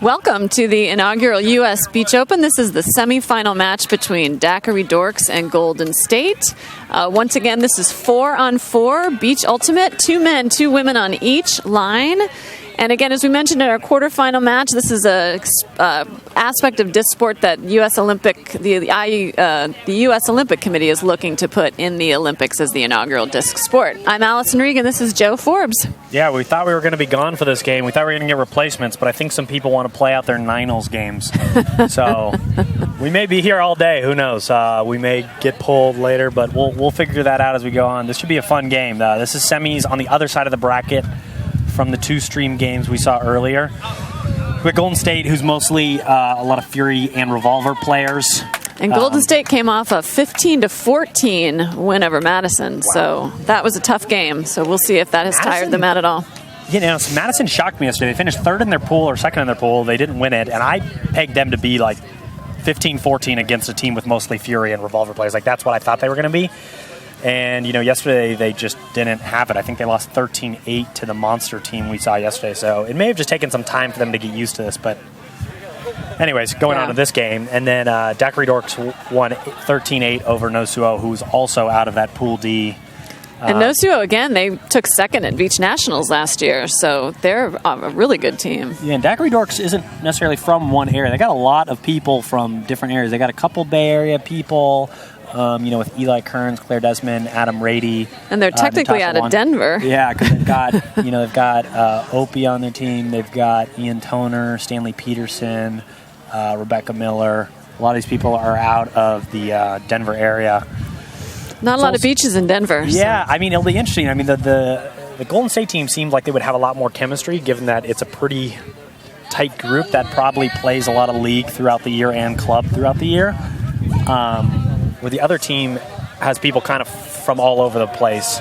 Welcome to the inaugural U.S. Beach Open. This is the semifinal match between Daiquiri Dorks and Golden State. Once again, this is 4-on-4 Beach Ultimate, 2 men, 2 women on each line. And again, as we mentioned in our quarterfinal match, this is a aspect of disc sport that the U.S. Olympic Committee is looking to put in the Olympics as the inaugural disc sport. I'm Allison Regan. This is Joe Forbes. Yeah, we thought we were going to be gone for this game. We thought we were going to get replacements, but I think some people want to play out their Ninals games. So we may be here all day. Who knows? We may get pulled later, but we'll figure that out as we go on. This should be a fun game. This is semis on the other side of the bracket from the 2 stream games we saw earlier. With Golden State, who's mostly a lot of Fury and Revolver players. And Golden State came off a 15-14 win over Madison, wow. So that was a tough game. So we'll see if that has tired them out at all. You know, Madison shocked me yesterday. They finished 3rd in their pool or 2nd in their pool. They didn't win it, and I pegged them to be like 15-14 against a team with mostly Fury and Revolver players. Like, that's what I thought they were going to be. And, you know, yesterday they just didn't have it. I think they lost 13-8 to the monster team we saw yesterday. So it may have just taken some time for them to get used to this. But anyways, going on to this game. And then Daiquiri Dorks won 13-8 over Nosuo, who's also out of that Pool D. And Nosuo, again, they took 2nd at Beach Nationals last year. So they're a really good team. Yeah, and Daiquiri Dorks isn't necessarily from one area. They got a lot of people from different areas. They got a couple Bay Area people. You know, with Eli Kearns, Claire Desmond, Adam Rady. And they're technically out of Denver. Yeah, because they've got, they've got Opie on their team. They've got Ian Toner, Stanley Peterson, Rebecca Miller. A lot of these people are out of the Denver area. Not a lot of beaches in Denver. Yeah, so. I mean, it'll be interesting. I mean, the Golden State team seemed like they would have a lot more chemistry, given that it's a pretty tight group that probably plays a lot of league throughout the year and club throughout the year. Where the other team has people kind of from all over the place.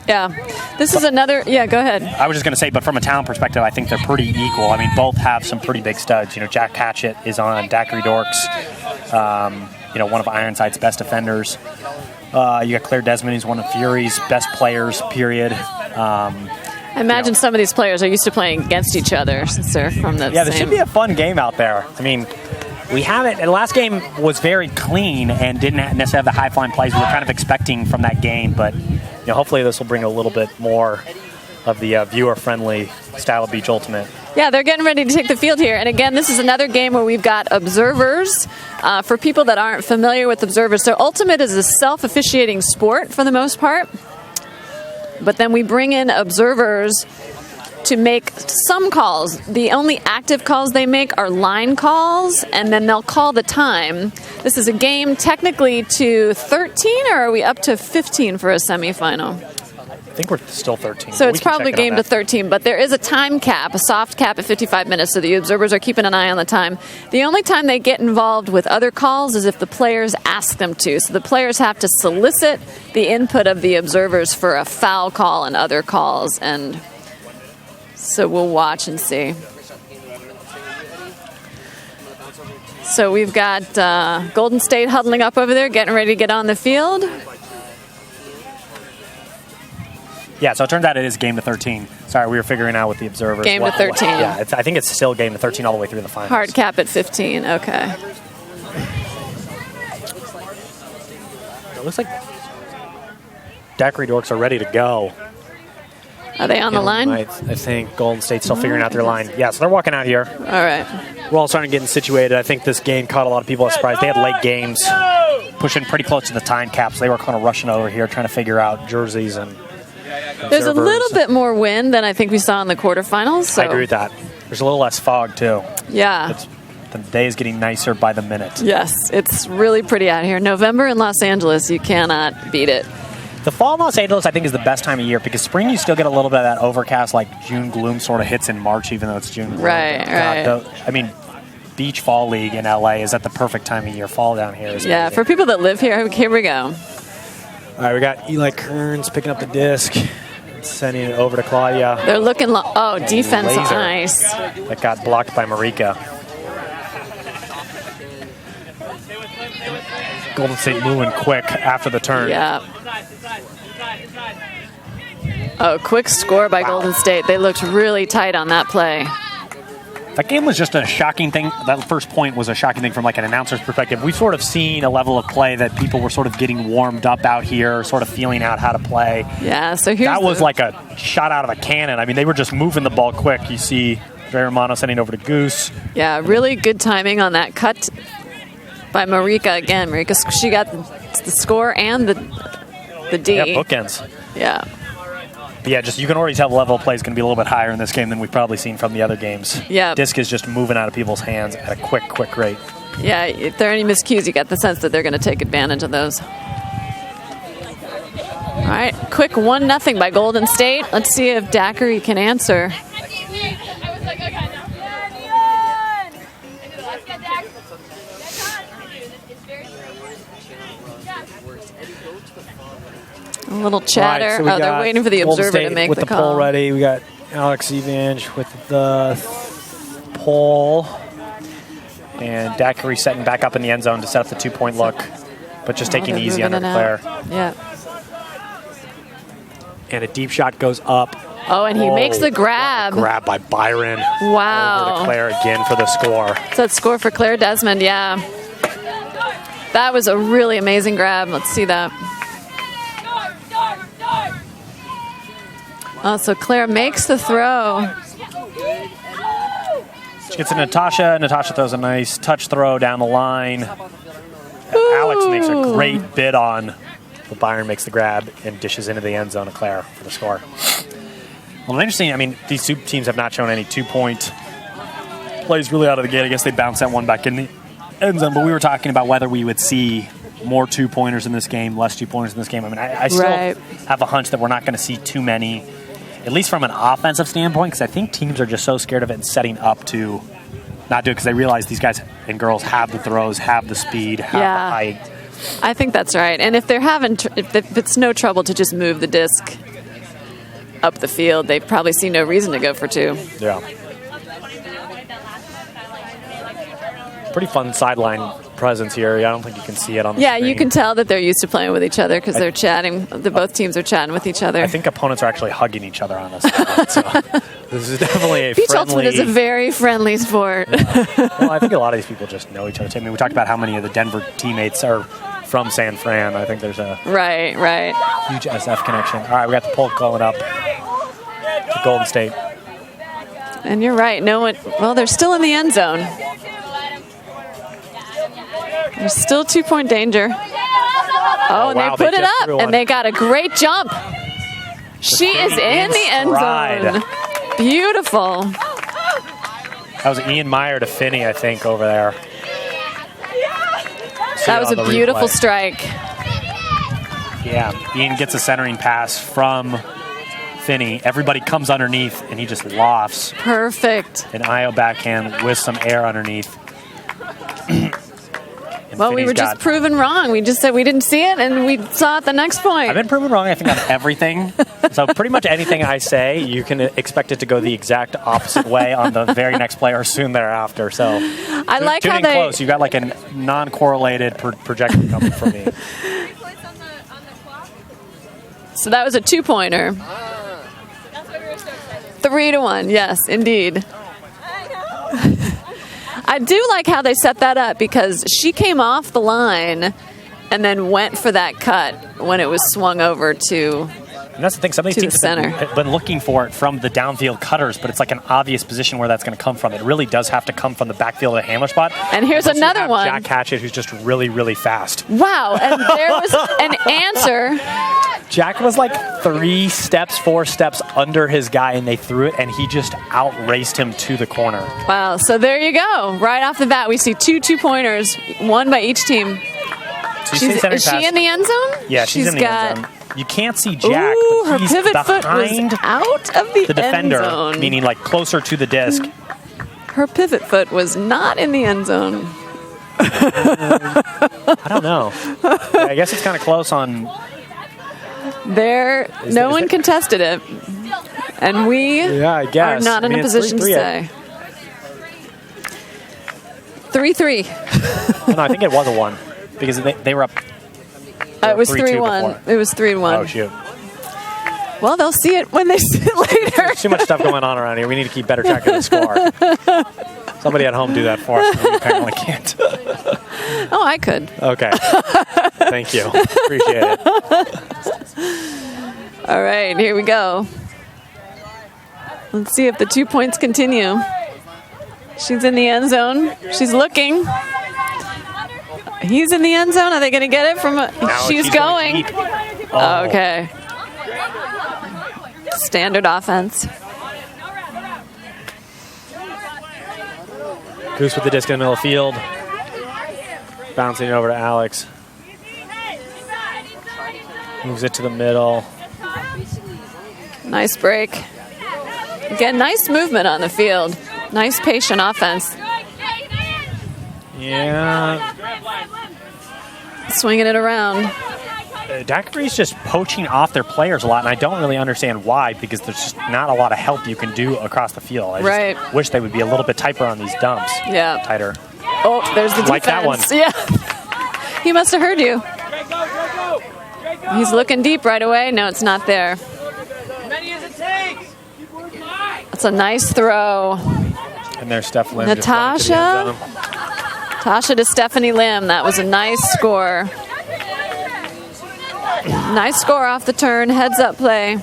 Yeah. This is another... Yeah, go ahead. I was just going to say, but from a talent perspective, I think they're pretty equal. I mean, both have some pretty big studs. You know, Jack Hatchett is on Daiquiri Dorks, one of Ironside's best defenders. You got Claire Desmond, who's one of Fury's best players, period. I imagine some of these players are used to playing against each other since they're from the this should be a fun game out there. I mean... We haven't. The last game was very clean and didn't necessarily have the high-flying plays we were kind of expecting from that game. But hopefully this will bring a little bit more of the viewer-friendly style of Beach Ultimate. Yeah, they're getting ready to take the field here. And again, this is another game where we've got observers. For people that aren't familiar with observers, so Ultimate is a self-officiating sport for the most part. But then we bring in observers to make some calls. The only active calls they make are line calls, and then they'll call the time. This is a game technically to 13, or are we up to 15 for a semifinal? I think we're still 13. So it's probably game to 13, but there is a time cap, a soft cap at 55 minutes, so the observers are keeping an eye on the time. The only time they get involved with other calls is if the players ask them to. So the players have to solicit the input of the observers for a foul call and other calls, and so we'll watch and see. So we've got Golden State huddling up over there, getting ready to get on the field. Yeah, so it turns out it is game to 13. Sorry, we were figuring out with the observers. Game to 13. Yeah, I think it's still game to 13 all the way through the finals. Hard cap at 15, okay. It looks like Daiquiri Dorks are ready to go. Are they on the line? I think Golden State's still figuring out their line. Yeah, so they're walking out here. All right. We're all starting to get situated. I think this game caught a lot of people by surprise. They had late games, pushing pretty close to the time cap, so they were kind of rushing over here, trying to figure out jerseys and There's a little bit more wind than I think we saw in the quarterfinals. So. I agree with that. There's a little less fog, too. Yeah. The day is getting nicer by the minute. Yes, it's really pretty out here. November in Los Angeles, you cannot beat it. The fall in Los Angeles, I think, is the best time of year because spring, you still get a little bit of that overcast, like June gloom sort of hits in March, even though it's June gloom. Right. I mean, Beach Fall League in LA is at the perfect time of year. Fall down here is amazing. For people that live here we go. All right, we got Eli Kearns picking up the disc, sending it over to Claudia. They're looking defense nice. That got blocked by Marika. Golden State moving quick after the turn. Yeah. Oh, quick score by Golden State. They looked really tight on that play. In That game was just a shocking thing. That first point was a shocking thing from like an announcer's perspective. We've sort of seen a level of play that people were sort of getting warmed up out here, sort of feeling out how to play. Yeah, so here's that was like a shot out of a cannon. I mean, they were just moving the ball quick. You see Veramano sending over to Goose. Yeah, really good timing on that cut by Marika again. Marika, she got the score and the D. Yeah, bookends. Yeah. But yeah, just you can already tell the level of play is going to be a little bit higher in this game than we've probably seen from the other games. Yeah. Disc is just moving out of people's hands at a quick rate. Yeah, if there are any miscues, you get the sense that they're going to take advantage of those. All right, quick 1-0 by Golden State. Let's see if Daiquiri can answer. A little chatter. Right, so they're waiting for the Golden observer State to make with the call. Poll ready. We got Alex Evange with the poll. And Daiquiri setting back up in the end zone to set up the 2-point look. But just taking it easy under Claire. Yeah. And a deep shot goes up. Oh, and he makes the grab. Grab by Byron. Wow. Over to Claire again for the score. So that score for Claire Desmond, yeah. That was a really amazing grab. Let's see that. Oh, so Claire makes the throw. She gets to Natasha. Natasha throws a nice touch throw down the line. Alex makes a great bid on, but Byron makes the grab and dishes into the end zone of Claire for the score. Well, interesting, I mean, these two teams have not shown any 2-point plays really out of the gate. I guess they bounced that one back in the end zone, but we were talking about whether we would see more 2-pointers in this game, less 2-pointers in this game. I mean, I still have a hunch that we're not going to see too many, at least from an offensive standpoint, because I think teams are just so scared of it and setting up to not do it because they realize these guys and girls have the throws, have the speed, have the height. I think that's right. And if they're if it's no trouble to just move the disc up the field, they probably see no reason to go for 2. Yeah. Pretty fun sideline presence here. I don't think you can see it on the screen. You can tell that they're used to playing with each other because they're chatting. Both teams are chatting with each other. I think opponents are actually hugging each other on this sideline. So this is definitely a Beach friendly... Ultimate is a very friendly sport. Yeah. Well, I think a lot of these people just know each other. I mean, we talked about how many of the Denver teammates are from San Fran. I think there's a right huge SF connection. All right, we got the poll calling up to Golden State. And you're right. No one. Well, they're still in the end zone. There's still 2-point danger. Oh, and wow, they put it up, and they got a great jump. She is in the end zone. Beautiful. That was Ian Meyer to Finney, I think, over there. That was a beautiful strike. Yeah, Ian gets a centering pass from Finney. Everybody comes underneath, and he just lofts. Perfect. An IO backhand with some air underneath. Well, we were just proven wrong. We just said we didn't see it, and we saw it the next point. I've been proven wrong, I think, on everything. So pretty much anything I say, you can expect it to go the exact opposite way on the very next play or soon thereafter. So I like how they... close. You got like a non-correlated projection coming from me. So that was a 2-pointer. 3-1, yes, indeed. I do like how they set that up because she came off the line and then went for that cut when it was swung over to And that's the thing. Some of these teams have been looking for it from the downfield cutters, but it's like an obvious position where that's going to come from. It really does have to come from the backfield of the hammer spot. And here's another one. Jack Hatchett, who's just really, really fast. Wow. And there was an answer. Jack was like 4 steps under his guy, and they threw it, and he just outraced him to the corner. Wow. So there you go. Right off the bat, we see 2 2-pointers, one by each team. Is she in the end zone? Yeah, she's in the end zone. You can't see Jack, but he's her pivot foot behind was out of the defender, end zone. meaning like closer to the disc. Her pivot foot was not in the end zone. I don't know. I guess it's kind of close on... No one contested it. And we are not in a position to say. 3-3. No, I think it was a 1 because they were up. It was 3-1. It was 3-1. Oh, shoot. Well, they'll see it when they see it later. There's too much stuff going on around here. We need to keep better track of the score. Somebody at home do that for us. We apparently can't. Oh, I could. Okay. Thank you. Appreciate it. All right, here we go. Let's see if the 2 points continue. She's in the end zone. She's looking. He's in the end zone. Are they going to get it from she's going. Oh. Okay. Standard offense. Goose with the disc in the middle of the field. Bouncing it over to Alex. Moves it to the middle. Nice break. Again, nice movement on the field. Nice patient offense. Yeah. Swinging it around. Daiquiri's just poaching off their players a lot, and I don't really understand why, because there's just not a lot of help you can do across the field. I just wish they would be a little bit tighter on these dumps. Yeah. Tighter. Oh, there's the defense. Like that one. Yeah. He must have heard you. He's looking deep right away. No, it's not there. That's a nice throw. And there's Steph Lim. Natasha. Tasha to Stephanie Lim. That was a nice score. Nice score off the turn. Heads up play.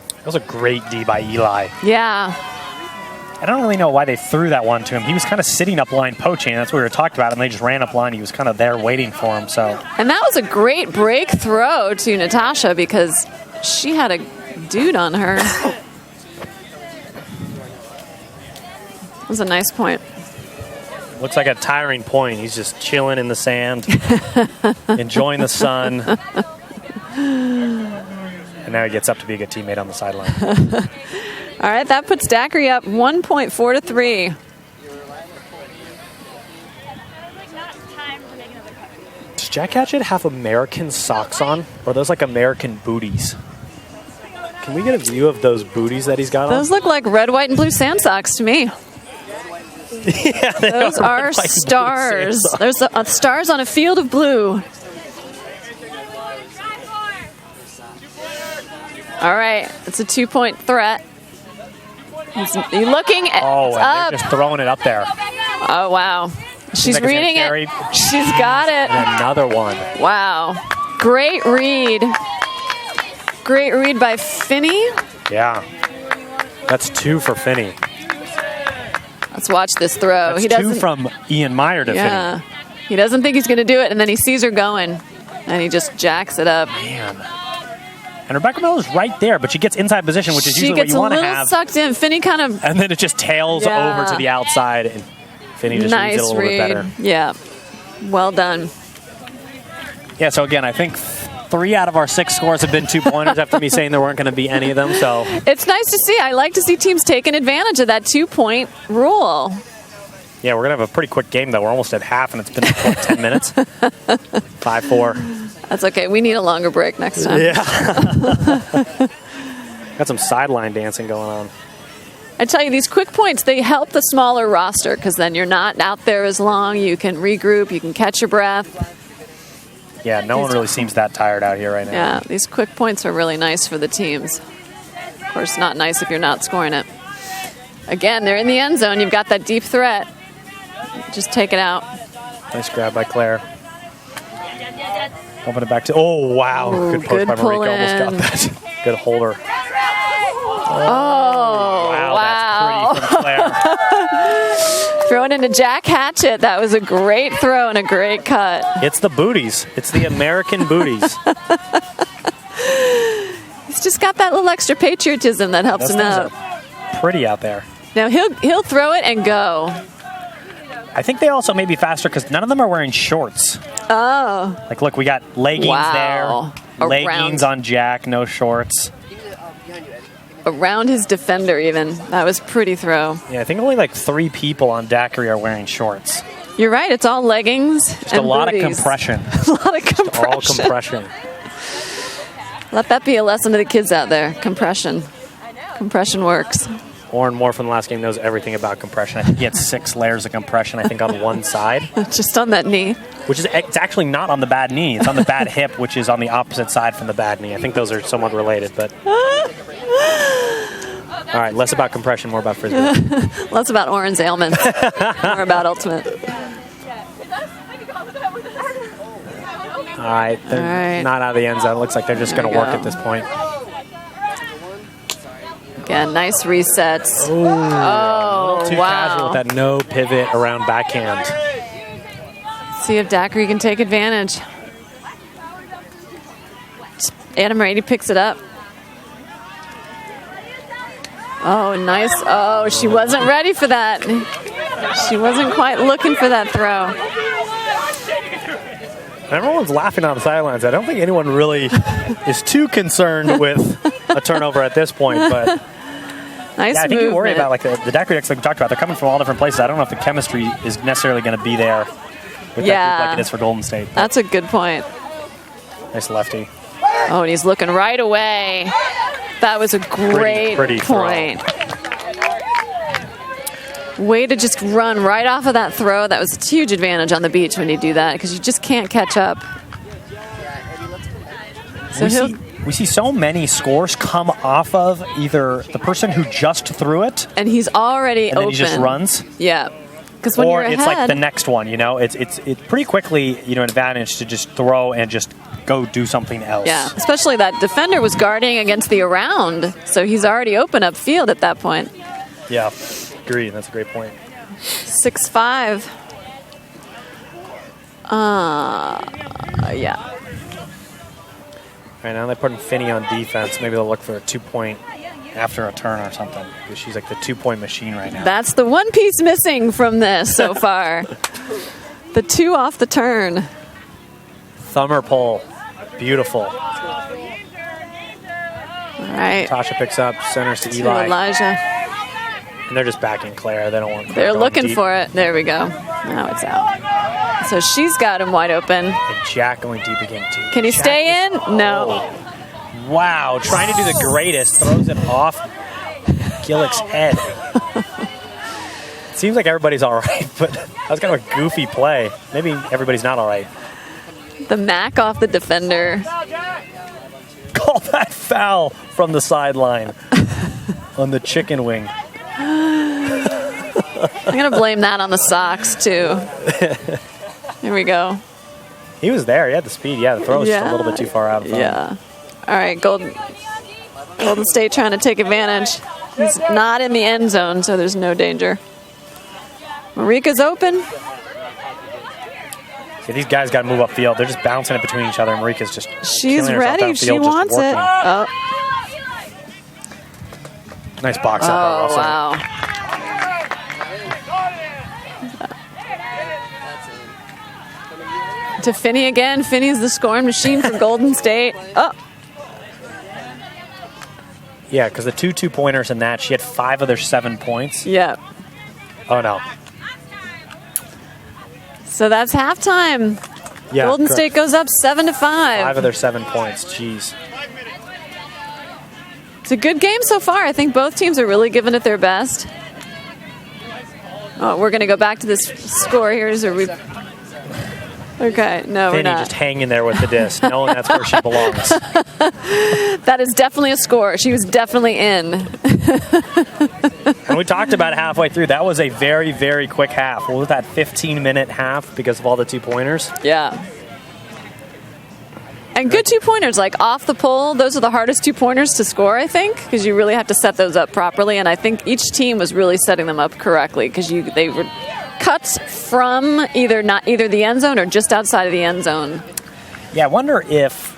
That was a great D by Eli. Yeah. I don't really know why they threw that one to him. He was kind of sitting up line poaching. That's what we were talking about, and they just ran up line. He was kind of there waiting for him. So. And that was a great break throw to Natasha because she had a dude on her. That was a nice point. Looks like a tiring point. He's just chilling in the sand, enjoying the sun. And now he gets up to be a good teammate on the sideline. All right, that puts Daiquiri up 1.4-3. Does Jack Hatchett have American socks on? Or are those like American booties? Can we get a view of those booties that he's got on? Those look like red, white, and blue sand socks to me. Yeah, those are stars. There's stars on a field of blue. All right, it's a 2-point threat. He's looking at and they're just throwing it up there. Oh, wow. She's reading it. She's got it. And another one. Wow. Great read. Great read by Finney. Yeah. That's 2 for Finney. Let's watch this throw. That's 2 from Ian Meyer to Finney. He doesn't think he's going to do it, and then he sees her going, and he just jacks it up. Man. And Rebecca Miller's right there, but she gets inside position, which is usually what you want to have. She gets a little sucked in. Finney kind of... And then it just tails over to the outside, and Finney just reads it a little bit better. Yeah. Well done. Yeah, so again, I think 3 out of our 6 scores have been 2-pointers after me saying there weren't going to be any of them. So it's nice to see. I like to see teams taking advantage of that 2-point rule. Yeah, we're going to have a pretty quick game, though. We're almost at half, and it's been 10 minutes. 5-4. That's okay. We need a longer break next time. Yeah. Got some sideline dancing going on. I tell you, these quick points, they help the smaller roster because then you're not out there as long. You can regroup. You can catch your breath. Yeah, no one really seems that tired out here right now. Yeah, these quick points are really nice for the teams. Of course, not nice if you're not scoring it. Again, they're in the end zone. You've got that deep threat. Just take it out. Nice grab by Claire. Open it back to... Oh, wow. Ooh, good post by Marika. Almost got that. Good holder. Oh, wow. That's pretty from Claire. Throwing into Jack Hatchett. That was a great throw and a great cut. It's the booties. It's the American booties. He's just got that little extra patriotism that helps him out. Pretty out there. Now he'll throw it and go. I think they also may be faster because none of them are wearing shorts. Oh. Like, look, we got leggings there. Leggings on Jack, no shorts. Around his defender, even. That was pretty throw. Yeah, I think only like 3 people on Daiquiri are wearing shorts. You're right. It's all leggings. Just a lot of compression. A lot of compression. All compression. Let that be a lesson to the kids out there. Compression. Compression works. Warren Moore from the last game knows everything about compression. I think he had 6 layers of compression, I think, on one side. Just on that knee. Which is, it's actually not on the bad knee. It's on the bad hip, which is on the opposite side from the bad knee. I think those are somewhat related, but... All right, less about compression, more about frisbee. Less about Oren's ailments, more about ultimate. All right, they're not out of the end zone. It looks like they're just going to work at this point. Again, nice resets. Ooh, oh, too casual with that no pivot around backhand. See if Daiquiri can take advantage. Anna Brady picks it up. Oh, nice. Oh, she wasn't ready for that. She wasn't quite looking for that throw. Everyone's laughing on the sidelines. I don't think anyone really is too concerned with a turnover at this point, but nice I think movement. you worry about like the Daiquiri decks like we talked about. They're coming from all different places. I don't know if the chemistry is necessarily going to be there with that group like it is for Golden State. That's a good point. Nice lefty. Oh, and he's looking right away. That was a great point. Way to just run right off of that throw. That was a huge advantage on the beach when you do that because you just can't catch up. So we see so many scores come off of either the person who just threw it, and he's already and then open. he just runs. Yeah, because when you're ahead, it's like the next one. You know, it's pretty quickly an advantage to just throw and just go do something else. Yeah, especially that defender was guarding against the around, so he's already open up field at that point. Yeah, agreed. That's a great point. 6-5. Yeah. All right, now they're putting Finney on defense. Maybe they'll look for a 2-point after a turn or something because she's like the 2-point machine right now. That's the one piece missing from this so far. The 2 off the turn. Thumber pull. Beautiful. All right. Tasha picks up, centers to Eli. Elijah. And they're just backing Claire. They don't want Claire. They're looking for it. There we go. Now it's out. So she's got him wide open. And Jack going deep again, too. Can he stay in? No. Oh. Wow. Trying to do the greatest. Throws it off Gillick's head. Seems like everybody's all right, but that was kind of a goofy play. Maybe everybody's not all right. The Mac off the defender. Call that foul from the sideline on the chicken wing. I'm going to blame that on the socks, too. Here we go. He was there. He had the speed. Yeah, the throw was just a little bit too far out of the Yeah. All right, Golden State trying to take advantage. He's not in the end zone, so there's no danger. Marika's open. See, these guys got to move upfield. They're just bouncing it between each other. Marika's just She's ready. She wants it. Oh. Nice box up. Oh, wow. To Finney again. Finney's the scoring machine for Golden State. Oh. Yeah, because the 2 2-pointers in that, she had 5 of their 7 points. Yeah. Oh, no. So that's halftime. Yeah, Golden State goes up 7-5. 5 of their 7 points. Jeez. It's a good game so far. I think both teams are really giving it their best. Oh, we're going to go back to this score here. Okay, no, we're not. Just hanging there with the disc, knowing that's where she belongs. That is definitely a score. She was definitely in. And we talked about it halfway through. That was a very, very quick half. What was that, 15-minute half because of all the 2-pointers? Yeah. And good 2-pointers, like off the pole. Those are the hardest 2-pointers to score, I think, because you really have to set those up properly. And I think each team was really setting them up correctly because they were cuts from either the end zone or just outside of the end zone. Yeah, I wonder if,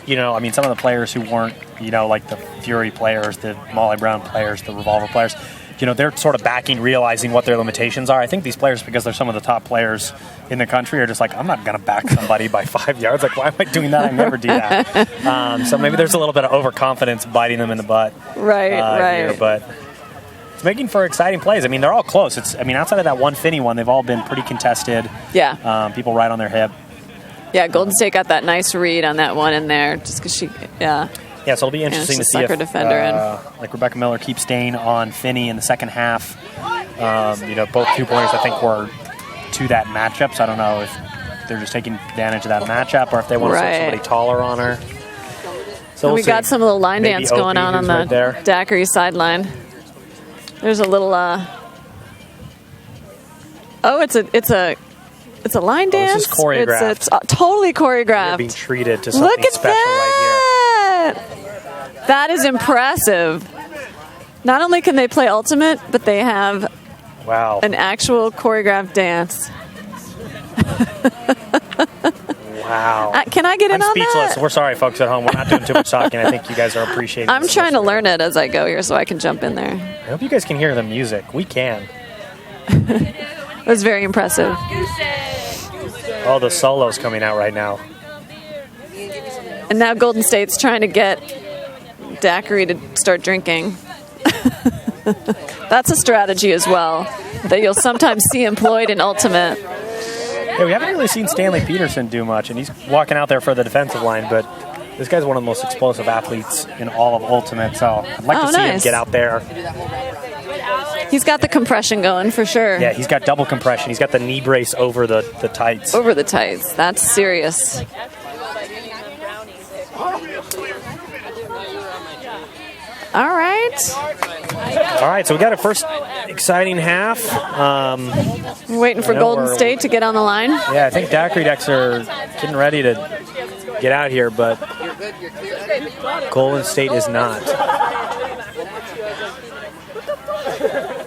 some of the players who weren't, like the Fury players, the Molly Brown players, the Revolver players, they're sort of backing, realizing what their limitations are. I think these players, because they're some of the top players in the country, are just like, I'm not going to back somebody by 5 yards. Like, why am I doing that? I never do that. So maybe there's a little bit of overconfidence biting them in the butt. Right. Here, but it's making for exciting plays. I mean, they're all close. Outside of that one Finney one, they've all been pretty contested. Yeah. People right on their hip. Yeah, Golden State got that nice read on that one in there just because Yeah, so it'll be interesting to see if like Rebecca Miller keeps staying on Finney in the second half. Both 2-pointers I think were to that matchup, so I don't know if they're just taking advantage of that matchup or if they want to sort somebody taller on her. So we got some little line dance going on the Daiquiri sideline. There's a little. It's a line dance. This is choreographed. It's totally choreographed. You're being treated to something special right here. That is impressive. Not only can they play Ultimate, but they have an actual choreographed dance. Wow. Can I get in on speechless. that? We're sorry, folks at home. We're not doing too much talking. I think you guys are appreciating I'm trying to learn it as I go here so I can jump in there. I hope you guys can hear the music. We can. It was very impressive. Oh, the solo's coming out right now. And now Golden State's trying to get Daiquiri to start drinking. That's a strategy as well that you'll sometimes see employed in Ultimate. Yeah, we haven't really seen Stanley Peterson do much, and he's walking out there for the defensive line, but this guy's one of the most explosive athletes in all of Ultimate, so I'd like to see him get out there. He's got the compression going for sure. Yeah, he's got double compression. He's got the knee brace over the tights. Over the tights. That's serious. All right, so we got a first exciting half. We're waiting for Golden State to get on the line. Yeah, I think Daiquiri decks are getting ready to get out here, but Golden State is not.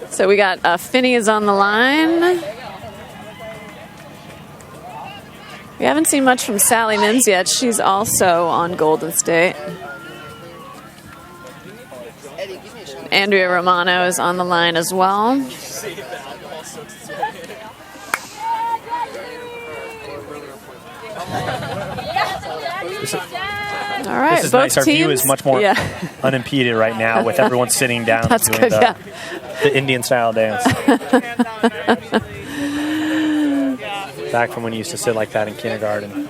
So we got Finney is on the line. We haven't seen much from Sally Mims yet. She's also on Golden State. Andrea Romano is on the line as well. All right, this is both nice. Our teams, view is much more unimpeded right now with everyone sitting down That's doing good, the Indian style dance. Back from when you used to sit like that in kindergarten.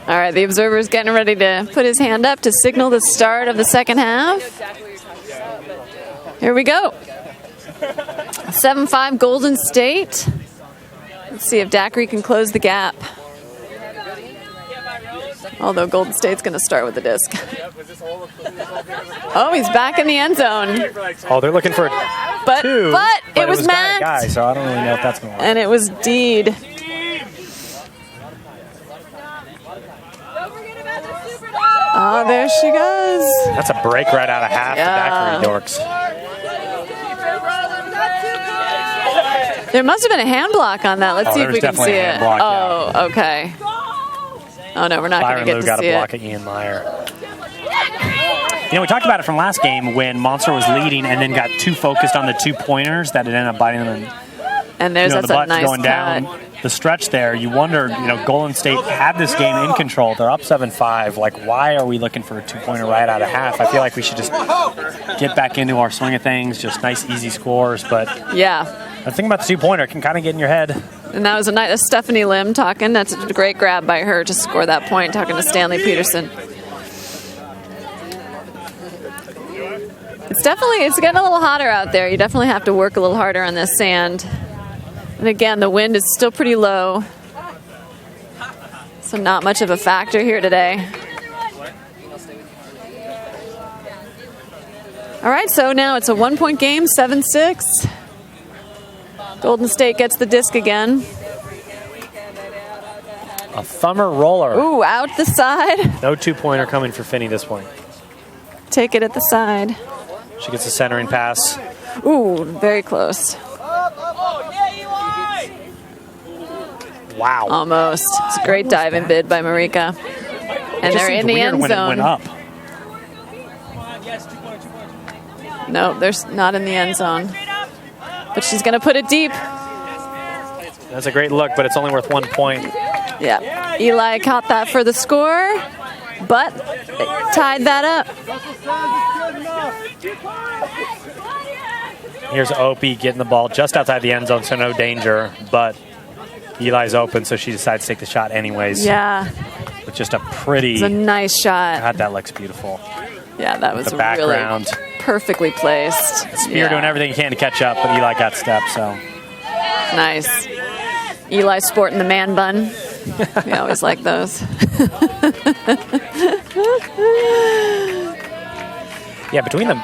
All right, the observer's getting ready to put his hand up to signal the start of the second half. Here we go. 7-5 Golden State. Let's see if Daiquiri can close the gap. Although Golden State's going to start with the disc. Oh, he's back in the end zone. Oh, they're looking for a two. But it was Matt. Guy, so I don't really know if that's going to work. And it was Deed. Oh, there she goes. That's a break right out of half to Daiquiri Dorks. There must have been a hand block on that. Let's see if we can see it. Okay. Oh, no, we're not going to get to see it. Got a block at Ian Meyer. You know, we talked about it from last game when Monster was leading and then got too focused on the 2-pointers that it ended up biting them. And there's the a nice going down the stretch there. You wonder, Golden State had this game in control. They're up 7-5. Like, why are we looking for a 2-pointer right out of half? I feel like we should just get back into our swing of things, just nice, easy scores. But the thing about the 2-pointer, it can kind of get in your head. And that was that's Stephanie Lim talking. That's a great grab by her to score that point, talking to Stanley Peterson. It's getting a little hotter out there. You definitely have to work a little harder on this sand. And again, the wind is still pretty low. So not much of a factor here today. All right, so now it's a 1-point game, 7-6. Golden State gets the disc again. A thumber roller. Ooh, out the side. No 2-pointer coming for Finney this point. Take it at the side. She gets a centering pass. Ooh, very close. Wow. Almost. It's a great diving bid by Marika. And they're in the end zone. When it went up. No, they're not in the end zone. But she's going to put it deep. That's a great look, but it's only worth 1 point. Yeah. Eli caught that for the score, but tied that up. Here's Opie getting the ball just outside the end zone, so no danger, but Eli's open, so she decides to take the shot anyways. Yeah. With just a pretty... It's a nice shot. God, that looks beautiful. Yeah, that was the background. Really perfectly placed. Spear doing everything he can to catch up, but Eli got stepped, so... Nice. Eli sporting the man bun. We always like those. Yeah, between them.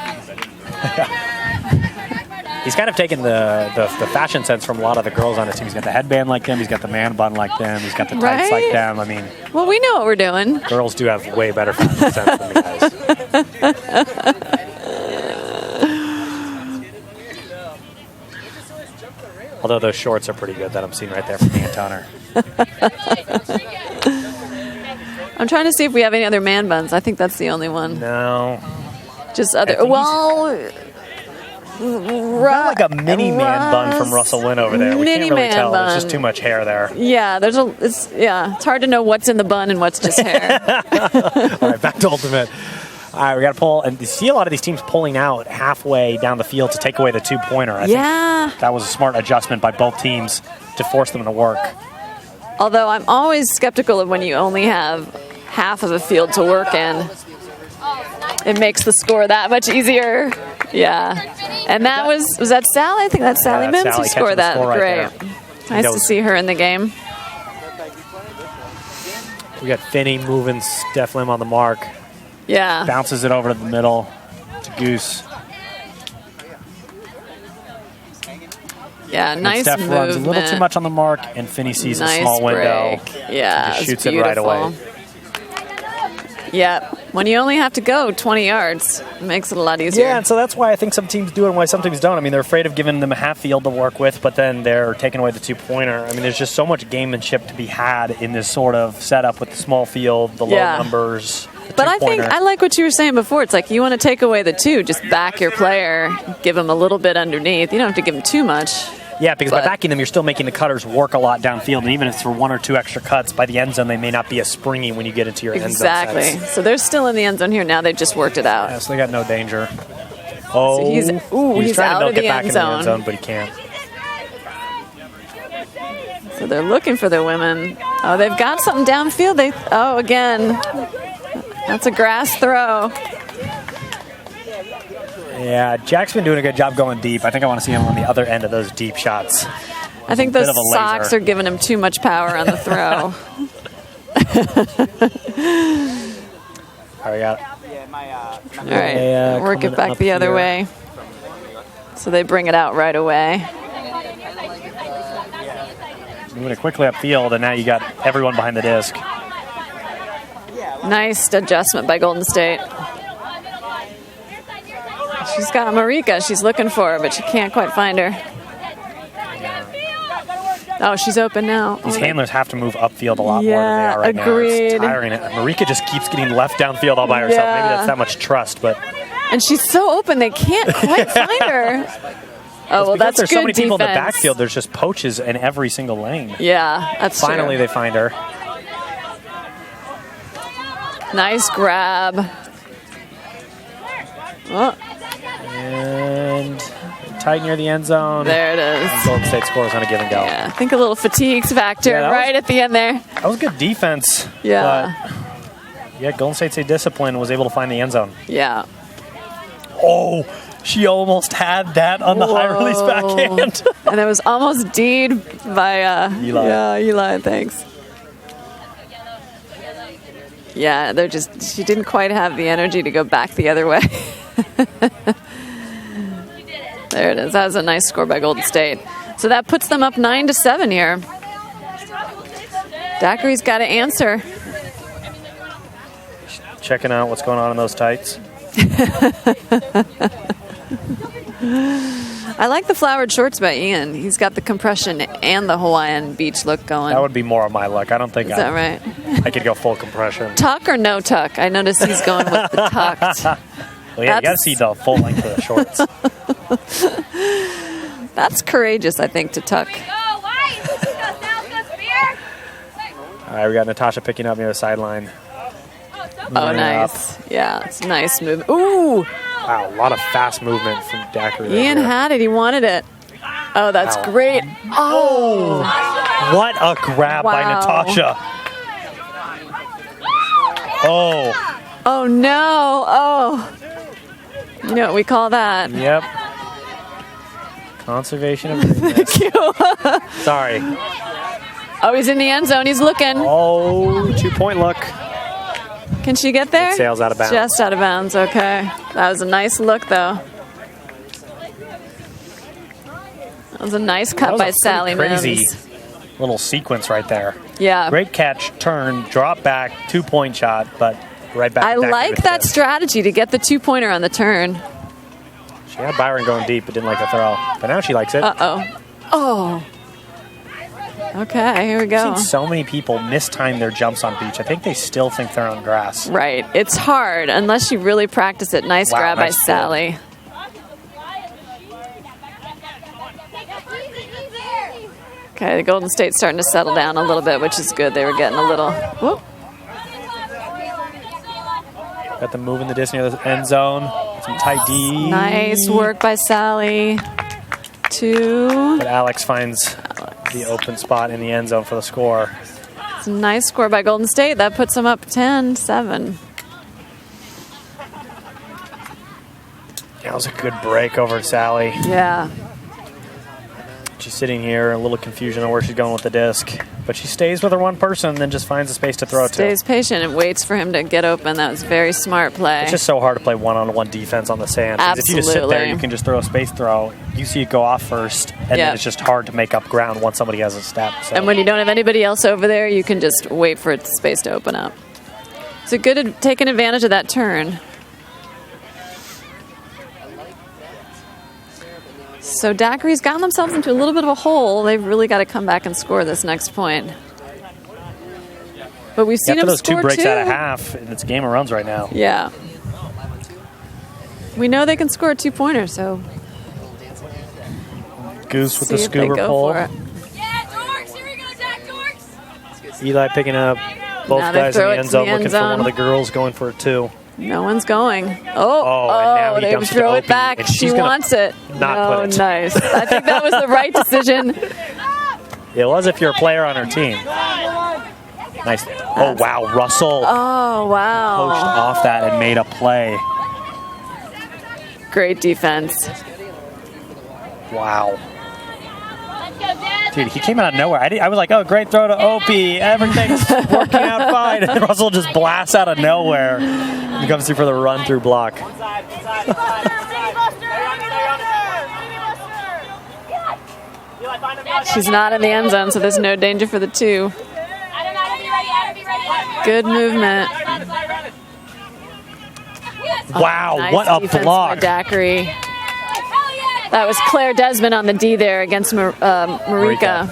He's kind of taken the fashion sense from a lot of the girls on his team. He's got the headband like them. He's got the man bun like them. He's got the tights like them. I mean, well, we know what we're doing. Girls do have way better fashion sense than the guys. Although those shorts are pretty good that I'm seeing right there from me and Tanner. I'm trying to see if we have any other man buns. I think that's the only one. No. Just other. Well. Not like a mini man bun from Russell Wynn over there. We can't really tell. There's just too much hair there. Yeah, it's hard to know what's in the bun and what's just hair. All right, back to Ultimate. All right, we got to pull, and you see a lot of these teams pulling out halfway down the field to take away the two-pointer. I think that was a smart adjustment by both teams to force them to work. Although I'm always skeptical of when you only have half of a field to work in. It makes the score that much easier. Yeah. And that was that Sally? I think that's Sally Mims who scored that. Great. Nice to see her in the game. We got Finney moving Steph Lim on the mark. Yeah. Bounces it over to the middle to Goose. Yeah, nice Steph movement. runs a little too much on the mark, and Finney sees a small window. Yeah, and just shoots it right away. Yeah, when you only have to go 20 yards, it makes it a lot easier. Yeah, and so that's why I think some teams do it and why some teams don't. I mean, they're afraid of giving them a half field to work with, but then they're taking away the two-pointer. I mean, there's just so much gamemanship to be had in this sort of setup with the small field, the low numbers. But I like what you were saying before. It's like you want to take away the two, just back your player, give him a little bit underneath. You don't have to give him too much. Yeah, because by backing them, you're still making the cutters work a lot downfield, and even if it's for one or two extra cuts, by the end zone, they may not be as springy when you get into your end zone. Exactly. So they're still in the end zone here now. They just worked it out. Yeah, so they got no danger. Oh, so he's trying out to get of back the in the end zone, but he can't. So they're looking for their women. Oh, they've got something downfield. Again, that's a grass throw. Yeah, Jack's been doing a good job going deep. I think I want to see him on the other end of those deep shots. I think those socks are giving him too much power on the throw. All right, All right, work it back the other way. So they bring it out right away. Moving it quickly upfield, and now you got everyone behind the disc. Nice adjustment by Golden State. She's got Marika. She's looking for her, but she can't quite find her. Oh, she's open now. These handlers have to move upfield a lot more than they are right now. It's tiring. Marika just keeps getting left downfield all by herself. Yeah. Maybe that's that much trust, but... And she's so open, they can't quite find her. Oh, well, that's good defense. There's so many people in the backfield, there's just poaches in every single lane. Yeah, that's true. Finally, they find her. Nice grab. Oh. And tight near the end zone. There it is. And Golden State scores on a give and go. Yeah, I think a little fatigue factor at the end there. That was good defense. Yeah. But yeah, Golden State stayed disciplined, was able to find the end zone. Yeah. Oh, she almost had that on the high release backhand. And it was almost D'd by Eli. Yeah, Eli, thanks. Yeah, she didn't quite have the energy to go back the other way. There it is. That was a nice score by Golden State. So that puts them up 9-7 here. Daiquiri's got to answer. Checking out what's going on in those tights. I like the flowered shorts by Ian. He's got the compression and the Hawaiian beach look going. That would be more of my look. I don't think Is that right? I could go full compression. Tuck or no tuck? I noticed he's going with the tucked. Well, yeah, you got to see the full length of the shorts. That's courageous, I think, to tuck. All right, we got Natasha picking up near the sideline. Oh, nice. Yeah, it's a nice move. Ooh! Wow, a lot of fast movement from Daiquiri. Ian had it. He wanted it. Oh, that's great. Oh! What a grab by Natasha. Oh. Oh, no. Oh. You know what we call that? Yep. Conservation of business. Thank you. Sorry. Oh, he's in the end zone. He's looking. Oh, 2-point look. Can she get there? It sails out of bounds. Just out of bounds, okay. That was a nice look, though. That was a nice cut by Sally crazy Mims. Little sequence right there. Yeah. Great catch, turn, drop back, 2-point shot, but right back. I like that strategy to get the 2-pointer on the turn. She had Byron going deep, but didn't like the throw. But now she likes it. Uh-oh. Oh. Okay, here we go. I've seen so many people mistime their jumps on beach. I think they still think they're on grass. Right. It's hard unless you really practice it. Nice grab by Sally. Okay, the Golden State's starting to settle down a little bit, which is good. They were getting a little... Whoop. Got them moving the disc near the end zone. Some tight D. Nice work by Sally. But Alex finds the open spot in the end zone for the score. It's a nice score by Golden State. That puts them up 10-7. That was a good break over Sally. Yeah. She's sitting here, a little confusion on where she's going with the disc. But she stays with her one person and then just finds a space to throw it to. Stays patient and waits for him to get open. That was a very smart play. It's just so hard to play one-on-one defense on the sand. Absolutely. If you just sit there, you can just throw a space throw. You see it go off first, and then it's just hard to make up ground once somebody has a step. So. And when you don't have anybody else over there, you can just wait for the space to open up. It's a good at taking advantage of that turn. So Daiquiri's gotten themselves into a little bit of a hole. They've really got to come back and score this next point. But we've seen them those score 2 breaks too. out of half, and it's a game of runs right now. Yeah. We know they can score a 2-pointer, so... Goose with the scuba pole. Yeah, Dorks! Here we go, Zach, Dorks! Eli picking up both guys in the end zone, looking for one of the girls going for a 2. No one's going. And now he dumps throw it it back. She wants it. Not put it. Nice. I think that was the right decision. It was if you're a player on her team. Nice. Oh, wow. Russell poached off that and made a play. Great defense. Wow. Dude, he came out of nowhere. I was like, oh, great throw to Opie. Everything's working out fine. And Russell just blasts out of nowhere. He comes through for the run-through block. She's not in the end zone, so there's no danger for the 2. Good movement. Wow, nice what a block. By Daiquiri. That was Claire Desmond on the D there against Marika.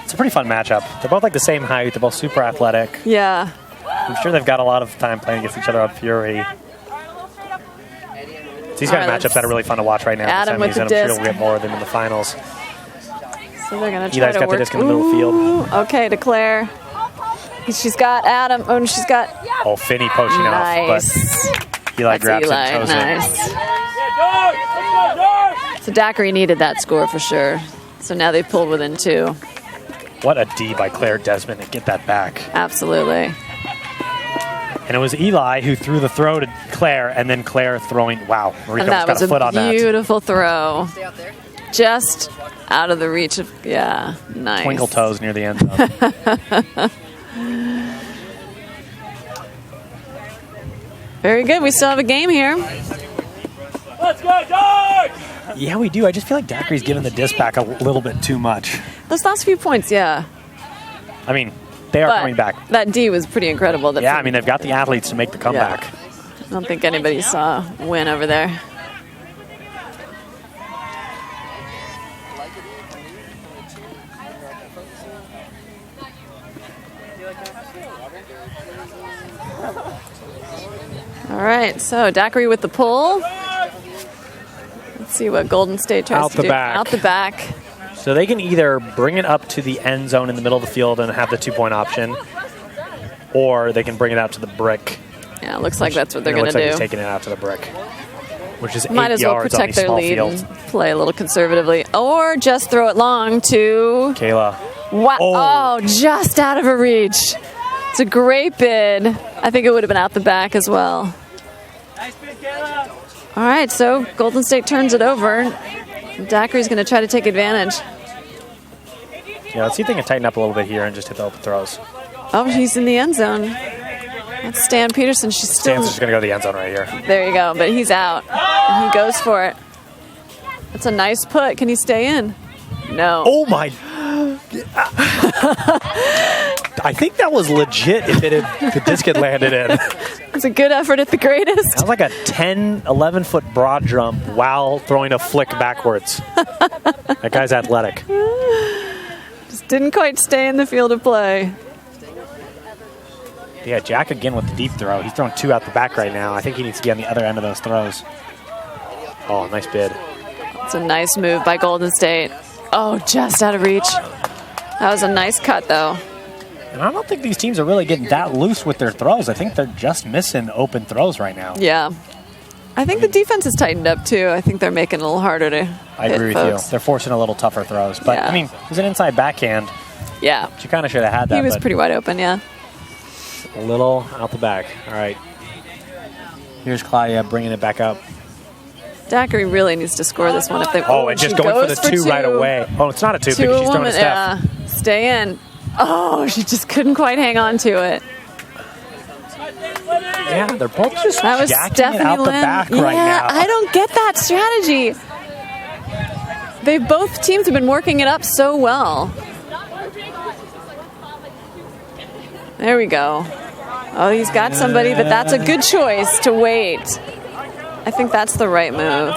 It's a pretty fun matchup. They're both like the same height. They're both super athletic. Yeah. I'm sure they've got a lot of time playing against each other on Fury. These kind of matchups that are really fun to watch right now. Adam with the I'm disc. sure we'll get more of them in the finals. So they're going to try Eli's to got work. the disc in the middle of the field. Okay, to Claire. She's got Adam. Oh, and she's got... Oh, Finney poaching off. But Eli grabs it and toes it. So Daiquiri needed that score for sure. So now they pulled within 2. What a D by Claire Desmond to get that back. Absolutely. And it was Eli who threw the throw to Claire, and then Claire throwing, wow, Marika got a foot on that. Beautiful throw. Just out of the reach of, nice. Twinkle toes near the end zone. Very good. We still have a game here. Let's go, Dorks! Yeah, we do. I just feel like Daiquiri's giving the disc back a little bit too much. Those last few points, yeah. I mean, they are coming back. That D was pretty incredible. Yeah, I mean, they've got the athletes to make the comeback. Yeah. I don't think anybody saw a win over there. All right, so Daiquiri with the pull. Let's see what Golden State tries to do. Out the back. So they can either bring it up to the end zone in the middle of the field and have the 2-point option, or they can bring it out to the brick. Yeah, it looks like that's what they're going to do. Looks like he's taking it out to the brick, which is 8 yards on a small field. Might as well protect their lead and play a little conservatively, or just throw it long to Kayla. Wow! Oh, just out of a reach. It's a great bid. I think it would have been out the back as well. Nice bid, Kayla. All right, so Golden State turns it over. Daiquiri's going to try to take advantage. Yeah, let's see if they can tighten up a little bit here and just hit the open throws. Oh, he's in the end zone. That's Stan Peterson. She's still. Stan's just going to go to the end zone right here. There you go, but he's out. And he goes for it. That's a nice put. Can he stay in? No. Oh, my. I think that was legit if the disc had landed in. It's a good effort at the greatest. That was like a 10, 11-foot broad jump while throwing a flick backwards. That guy's athletic. Just didn't quite stay in the field of play. Yeah, Jack again with the deep throw. He's throwing 2 out the back right now. I think he needs to be on the other end of those throws. Oh, nice bid. It's a nice move by Golden State. Oh, just out of reach. That was a nice cut, though. And I don't think these teams are really getting that loose with their throws. I think they're just missing open throws right now. Yeah. I think the defense has tightened up, too. I think they're making it a little harder to I hit agree folks. with you. They're forcing a little tougher throws. But, Yeah. I mean, it was an inside backhand. Yeah. You kind of should have had that. He was but pretty wide open, yeah. a little out the back. All right. Here's Claudia bringing it back up. Daiquiri really needs to score this one if they. Oh, and just she going for goes the 2 right away. Oh, it's not a 2 To because a she's throwing a woman, step. yeah. Stay in. Oh, she just couldn't quite hang on to it. Yeah, they're both just That was jacking Stephanie it out the Lynn. back Yeah, right now. I don't get that strategy. Both teams have been working it up so well. There we go. Oh, he's got somebody, but that's a good choice to wait. I think that's the right move.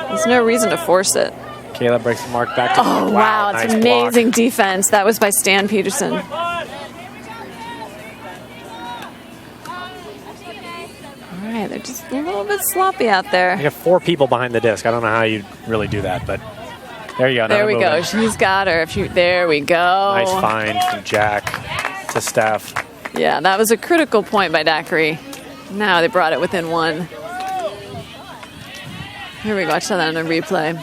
There's no reason to force it. Kayla breaks the mark back. Oh, wow. It's nice amazing block. defense. That was by Stan Peterson. All right, they're just a little bit sloppy out there. You have 4 people behind the disc. I don't know how you really do that, but there you go. There we go. moving. She's got her. There we go. Nice find from Jack to Steph. Yeah, that was a critical point by Daiquiri. Now they brought it within 1. Here we go. I saw that on a replay.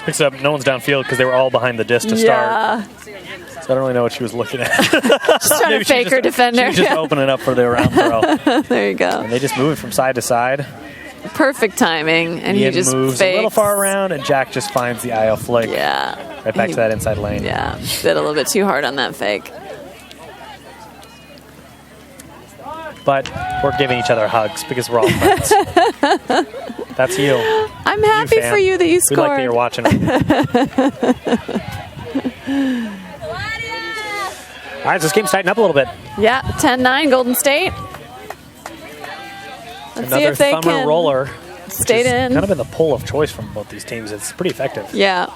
Picks up. No one's downfield because they were all behind the disc to Yeah. start. So I don't really know what she was looking at. Just trying to fake her defender. She was just opening up for the round throw. There you go. And they just move it from side to side. Perfect timing. And he Ian just moves fakes. a little far around, and Jack just finds the IO flick. Yeah. Right back to that inside lane. Yeah. Did a little bit too hard on that fake. But we're giving each other hugs because we're all friends. That's you. I'm happy fan. for you that you We like that you're scored. watching. All right, so this game's tightened up a little bit. Yeah, 10-9 Golden State. Let's see Another if they thumber can roller. stay in. Kind of been the pull of choice from both these teams. It's pretty effective. Yeah.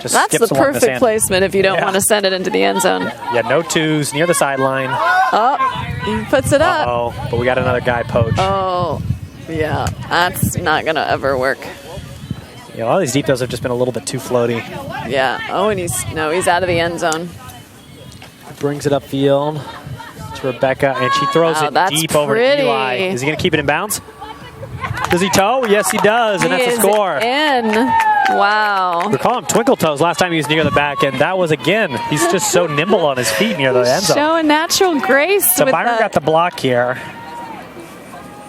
Just That's skips the along perfect sand. placement if you don't Yeah. want to send it into the end zone. Yeah, no 2s near the sideline. Oh, he puts it up. Oh, but we got another guy poached. Oh, yeah. That's not going to ever work. Yeah, all these deep throws have just been a little bit too floaty. Yeah. Oh, and he's out of the end zone. Brings it upfield to Rebecca, and she throws Wow, it that's deep over to pretty. Eli. Is he going to keep it in bounds? Does he toe? Yes, he does, and He that's is the score. in. Wow. We call him Twinkle Toes last time he was near the back, and that was again. He's just so nimble on his feet near the end zone. Showing natural grace. So with Byron that. got the block here.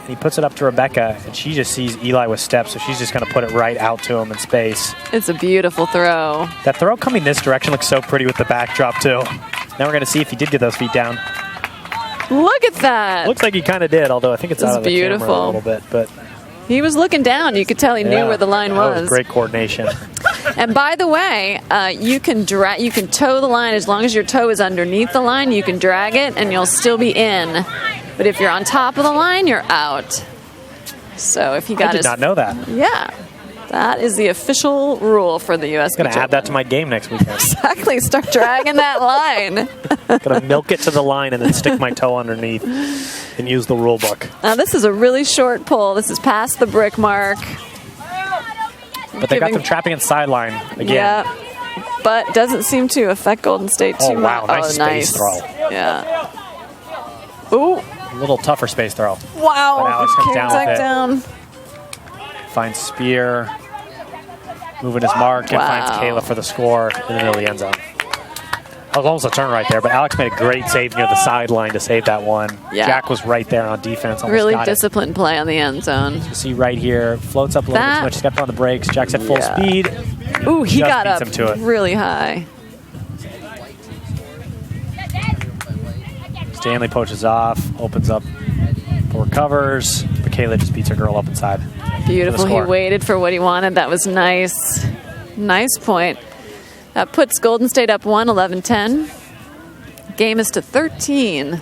He puts it up to Rebecca, and she just sees Eli with steps, so she's just going to put it right out to him in space. It's a beautiful throw. That throw coming this direction looks so pretty with the backdrop, too. Now we're going to see if he did get those feet down. Look at that. Looks like he kind of did, although I think it's This out is of the beautiful. camera a little bit. But He was looking down. You could tell he knew where the line that was. great coordination. And by the way, you can toe the line as long as your toe is underneath the line. You can drag it, and you'll still be in. But if you're on top of the line, you're out. So if he got I did not know that. Yeah, that is the official rule for the U.S. I'm going to add that to my game next weekend. Exactly. Start dragging that line. Going to milk it to the line and then stick my toe underneath and use the rule book. Now this is a really short pull. This is past the brick mark. But they got them trapping in sideline again. Yeah, but doesn't seem to affect Golden State too Oh, wow. much. Nice space throw. Yeah. Ooh. A little tougher space throw. Wow. But Alex comes down with it. Down. Finds Spear. Moving his mark and finds Wow. Kayla for the score in the middle of the end zone. That was almost a turn right there, but Alex made a great save near the sideline to save that one. Yeah. Jack was right there on defense. Almost Really got it. disciplined play on the end zone. You see right here, floats up a little bit too much. He's got to put on the brakes. Jack's at full Yeah. speed. Ooh, he Just got beats up him to it. really high. Stanley poaches off, opens up, recovers. Michaela just beats her girl up inside. Beautiful. He score. waited for what he wanted. That was nice. Nice point. That puts Golden State up 1, 11-10. Game is to 13.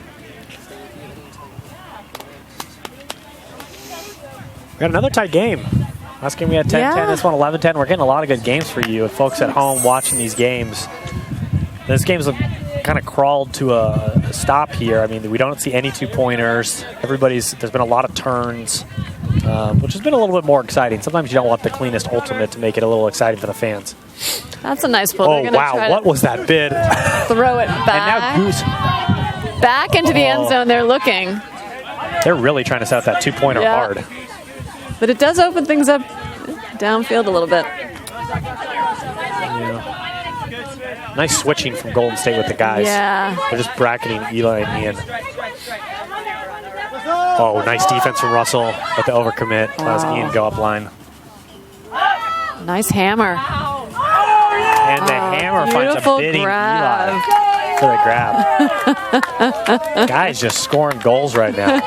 We got another tight game. Last game we had 10-10. Yeah. This one 11-10. We're getting a lot of good games for you, folks at home watching these games. This game's kind of crawled to a stop here. I mean, we don't see any 2-pointers. There's been a lot of turns, which has been a little bit more exciting. Sometimes you don't want the cleanest ultimate to make it a little exciting for the fans. That's a nice pull. Oh, wow. What was that bid? Throw it And back. now Goose. Back into the end zone. They're looking. They're really trying to set up that 2-pointer Yeah. hard. But it does open things up downfield a little bit. Yeah. Nice switching from Golden State with the guys. Yeah. They're just bracketing Eli and Ian. Oh, nice defense from Russell with the overcommit. Allows Ian go up line. Nice hammer. And the hammer finds a beautiful bidding grab. Eli for the grab. Guys just scoring goals right now.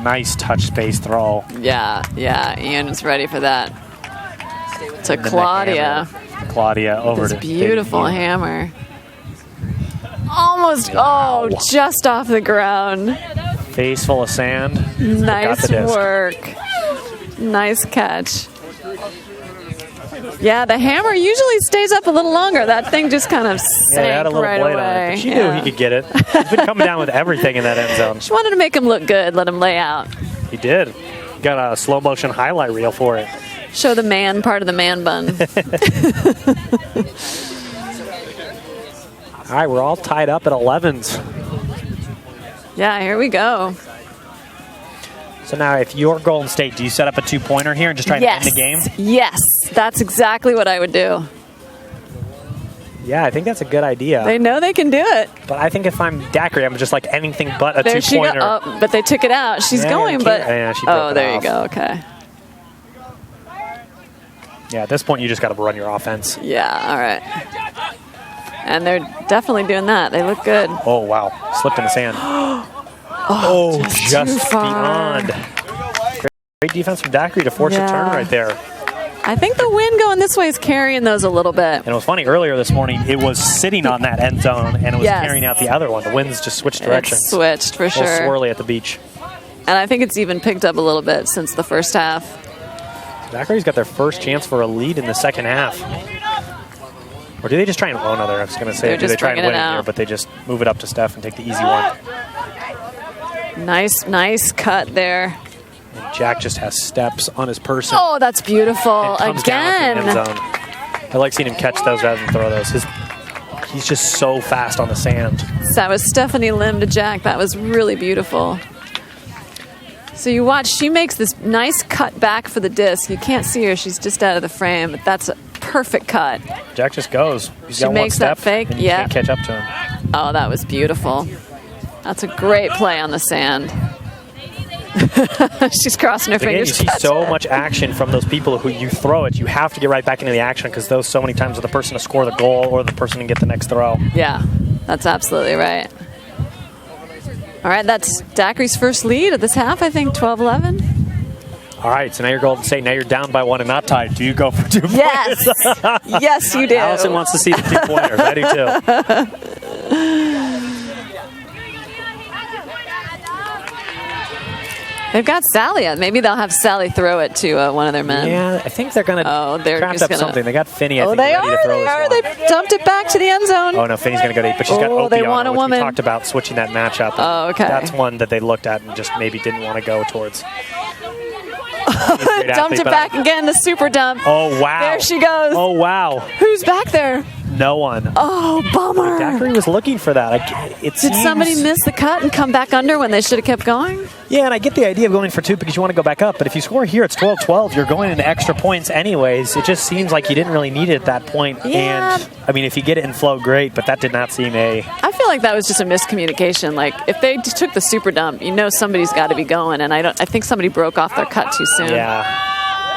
Nice touch space throw. Yeah, Ian is ready for that. To Claudia. Claudia over This to beautiful Ian. hammer. Almost, Wow. just off the ground. Face full of sand. Nice the disc. work. Nice catch. Yeah, the hammer usually stays up a little longer. That thing just kind of Yeah, it had a sank little right blade on it. away. But she knew he could get it. He's been coming down with everything in that end zone. She wanted to make him look good, let him lay out. He did. Got a slow motion highlight reel for it. Show the man part of the man bun. All right, we're all tied up at 11s. Yeah, here we go. So now if you're Golden State, do you set up a 2-pointer here and just try and end the game? Yes, that's exactly what I would do. Yeah, I think that's a good idea. They know they can do it. But I think if I'm Daiquiri, I'm just like anything but a There she goes. 2-pointer. Oh, but they took it out. She's Yeah, going, you but can't- yeah, she broke oh, it there you off. go. Okay. Yeah, at this point, you just got to run your offense. Yeah. All right. And they're definitely doing that. They look good. Oh, wow. Slipped in the sand. Oh, just just too far. beyond. Great defense from Daiquiri to force a turn Yeah. right there. I think the wind going this way is carrying those a little bit. And it was funny, earlier this morning, it was sitting on that end zone, and it was Yes. carrying out the other one. The winds just switched directions. It's switched for A little sure. swirly at the beach. And I think it's even picked up a little bit since the first half. Daiquiri's got their first chance for a lead in the second half. Or do they just try and, oh no, I was going to say, They're do they just try and bringing win it it here, out. but they just move it up to Steph and take the easy one. Nice cut there. And Jack just has steps on his person. Oh, that's beautiful. and comes down with the Again. end zone. I like seeing him catch those rather than throw those. He's just so fast on the sand. So that was Stephanie Lim to Jack. That was really beautiful. So you watch, she makes this nice cut back for the disc. You can't see her, she's just out of the frame, but that's a perfect cut. Jack just goes. He's She got one makes that step, fake, and you yeah. can't catch up to him. Oh, that was beautiful. That's a great play on the sand. She's crossing her Again, you fingers. see Catch so it. much action from those people who you throw it. You have to get right back into the action because those so many times are the person to score the goal or the person to get the next throw. Yeah, that's absolutely right. All right, that's Daiquiri's first lead of this half, I think, 12-11. All right, so now you're Golden State. Now you're down by one and not tied. Do you go for 2 Yes. points? Yes, you do. Allison wants to see the 2-pointers. I do too. They've got Sally. Maybe they'll have Sally throw it to one of their men. Yeah, I think they're going to Oh, they're craft just up gonna- something. They got Finney, I Oh, think, they ready to are. throw They this are. one. They dumped it back to the end zone. Oh, no, Finney's going to go to 8, but she's got Oh, Opie they on want her, a which woman. we talked about switching that matchup. Oh, okay. That's one that they looked at and just maybe didn't want to go towards. Dumped it back again. The super dump. Oh, wow. There she goes. Oh, wow. Who's back there? No one. Oh, bummer. Daiquiri was looking for that. It Did seems, somebody miss the cut and come back under when they should have kept going? Yeah, and I get the idea of going for 2 because you want to go back up. But if you score here, it's 12-12. You're going into extra points anyways. It just seems like you didn't really need it at that point. Yeah. And, I mean, if you get it in flow, great. But that did not seem I feel feel like that was just a miscommunication. Like, if they just took the super dump, you know somebody's got to be going, and I think somebody broke off their cut too soon. Yeah.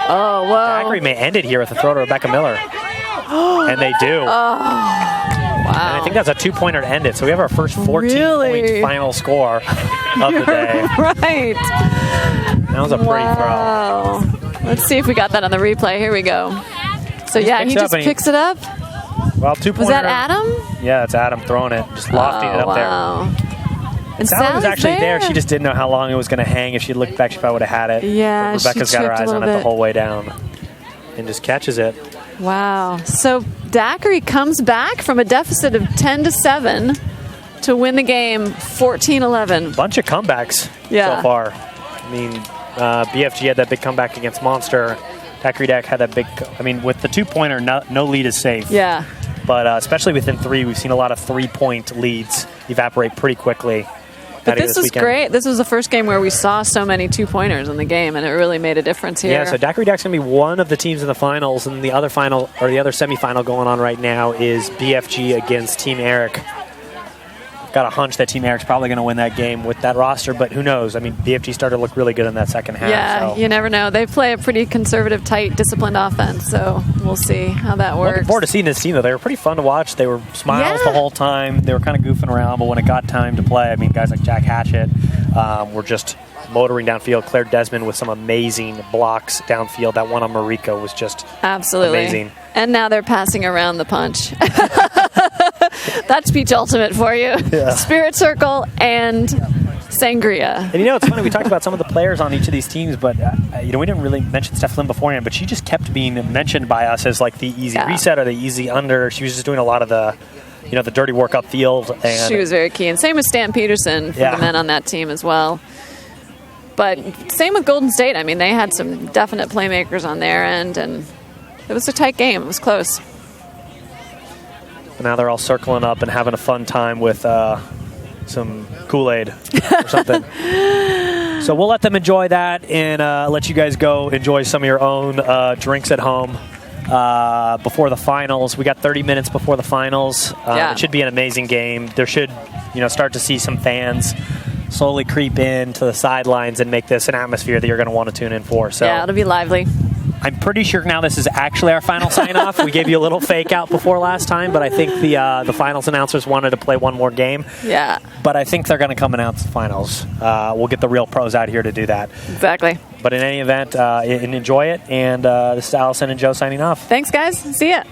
Oh, whoa. Daiquiri may end it here with a throw to Rebecca Miller. And they do. Wow. And I think that's a 2-pointer to end it. So we have our first 14-point final score of the day. Right. That was a pretty throw. Let's see if we got that on the replay. Here we go. So, yeah, he just picks it up. Well, 2-pointer. Was that Adam? Yeah, it's Adam throwing it. Just lofting it up there. And Sally was actually there. She just didn't know how long it was going to hang. If she looked back, she probably would have had it. Yeah, but Rebecca's got her eyes on it the whole way down and just catches it. Wow. So Daiquiri comes back from a deficit of 10-7 to win the game 14-11. Bunch of comebacks so far. I mean, BFG had that big comeback against Monster. Daiquiri Deck had that big, with the 2-pointer, no lead is safe. Yeah. But especially within 3, we've seen a lot of 3-point leads evaporate pretty quickly. But this was great. This was the first game where we saw so many 2-pointers in the game, and it really made a difference here. Yeah, so Daiquiri Deck's going to be one of the teams in the finals, and the other final, or the other semifinal going on right now is BFG against Team Eric. Got a hunch that Team Eric's probably going to win that game with that roster, but who knows? BFG started to look really good in that second half. Yeah, you never know. They play a pretty conservative, tight, disciplined offense, so we'll see how that works. Looking forward to seeing this team, though. They were pretty fun to watch. They were smiles the whole time. They were kind of goofing around, but when it got time to play, guys like Jack Hatchett were just motoring downfield. Claire Desmond with some amazing blocks downfield. That one on Marika was just amazing. And now they're passing around the punch. That's Peach Ultimate for you. Yeah. Spirit Circle and Sangria. And it's funny, we talked about some of the players on each of these teams, but we didn't really mention Steph Lynn beforehand, but she just kept being mentioned by us as like the easy reset or the easy under. She was just doing a lot of the the dirty work upfield. And she was very key. And same with Stan Peterson for the men on that team as well. But same with Golden State. They had some definite playmakers on their end, and it was a tight game. It was close. And now they're all circling up and having a fun time with some Kool-Aid or something. So we'll let them enjoy that and let you guys go enjoy some of your own drinks at home before the finals. We got 30 minutes before the finals. It should be an amazing game. There should, start to see some fans slowly creep in to the sidelines and make this an atmosphere that you're going to want to tune in for. So yeah, it'll be lively. I'm pretty sure now this is actually our final sign-off. We gave you a little fake out before last time, but I think the finals announcers wanted to play one more game. Yeah. But I think they're going to come announce the finals. We'll get the real pros out here to do that. Exactly. But in any event, enjoy it. And this is Allison and Joe signing off. Thanks, guys. See ya.